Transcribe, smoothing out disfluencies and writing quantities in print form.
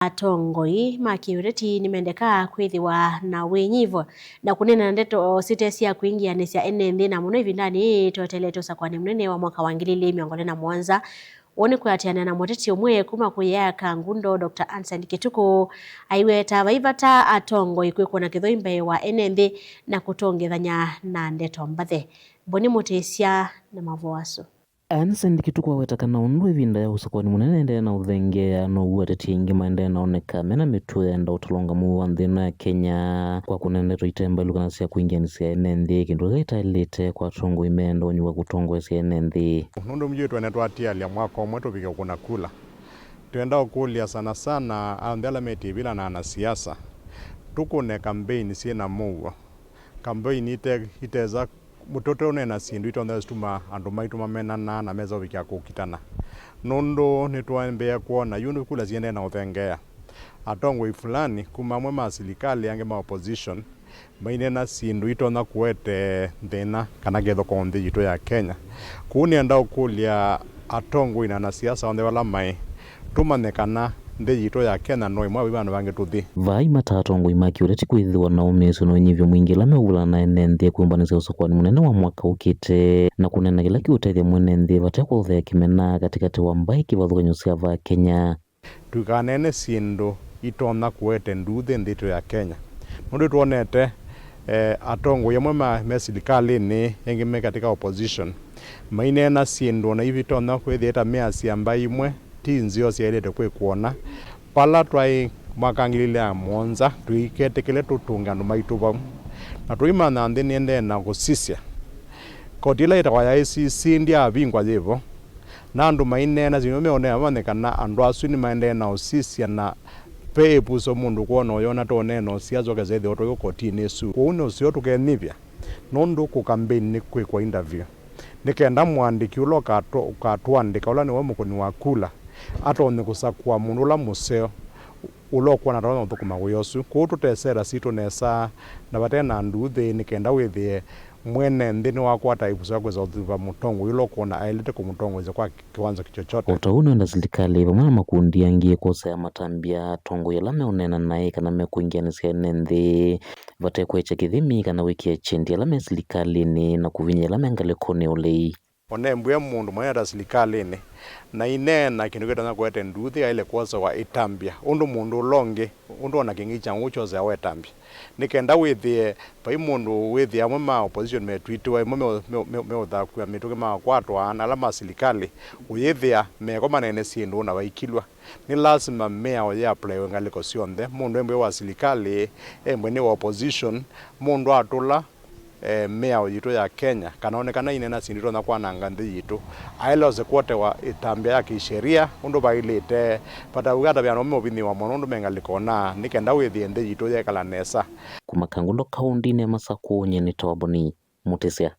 Atongoi makiureti nimendeka kwithiwa na winyivo na kunena ndeto sitesia kuingianisya enende na muno ivindani tweteleto sakwani munene wa mwaka wa 2027 woni kwatiana na muteti umwe kuma kuyaka ngundo Dr. Anson Kituku aiweta vaivata atongoi kwikuna kithoimbe wa enende na kutongethanya na ndeto mbathe boni mutesia na mavoaso. Anson Kituku awetakana undu ivinda ya usakwani munene endea na uthengea no uwateti ingi maendea naoneka mena mitu enda utalonga mu wa nthina ya Kenya kwa kunenetwa itemba ilukana sia kuingianisya enende kindu gaitailite kwa tongo imeenda unyuwa kutongwesya enende nundu mjitu enetwatialia mwaka umwe tuvike kuna kula tuenda ukulia sana sana andela metivila na anasiasa tukune kampeni siena muwa kampeni iteza mutoto unena sindu itonda stuma andu maitu mamenana na meza vikia kukitana nundu nitwambea kuona yunu kula ziende na uthengea atongoi fulani kuma mwe ma serikali yange ma opposition mainena sindu itonda kuete thina kana getho konthi yitu ya Kenya kuni enda ukulia atongoi na siasa onde wala mai tumanekana nthi yitu ya Kenya no imwe bandu bange tuthi vai matatongoi makiureti kwithiwa na umeso no nyivyo mwingi la meula na enende kwimbanisa usakwani munene wa mwaka ukite na kunena kila kiutethia mwenende vatekwa uthea kimena katikati wa mbai kivathukanyo sia va Kenya tukanene sindu itona kuete nduthi nthito ya Kenya nundu tuonete atongoi amwe me serikali ni engime katika opposition mainena sindu na hivi tona kwithita measia mbai imwe tinzio siailete kwikuona pala twai makangilile ya monza tuiketekele tutunga andu maitu vau na tuimana nthi niende na kusisya kotila itakwa ya ICC ndia avingwa yivo na andu mainena zino meone amanekana andu asu ni maende na usisya na pepuso mundu kuona oyona toneno siazoke zethi oto kotini esu kuune usio tukenivya nundu ku campaign ni kwikwa interview nikenda mwandiki ulo katwandika ula niwe mukuni wa kula atone kusakwa mundu la museo ulo kuona tona thukuma guyosu ku tutesera situ nesa na batena nduthi nikenda withie mwene nthini wakwata ibusa kweza uthiva mutongo ulo kuona ailete ku mutongo ze kwa kiwanza kichochote utauno na serikali vamwe makundi yangi kosa ya matambia tongo yala meonena naye kana mekuingianisya enende vatekwecha kithimi kana wikia chindi yala me serikali ni na kuvinya yala mengale kone ulei one mbwe mundu mweneta serikali ni na inena kindu kitana kwete nduthi aile kosa wa itambia undu mundu longe undu ona kingicha ucho za wetambia nikenda withie pai mundu withie amwe ma opposition metwitwa me uthakua mituke ma kwatwa na alama serikali uyithia meko manene sindu na waikilwa ni lazima mea o ya play ngaliko sionthe mundu embwe wa serikali embwe ni wa opposition mundu atula mea yitu ya Kenya kanaonekana inena sindito na kwananga nthi yitu ailoze kwote wa itambia ya kisheria undu bailite pata ugata bya no mobini wa mono mengaliko na nikenda withie nthi yitu yekala nesa kumakangundo kaundi ne Masako nye ni Tawaboni Mutesia.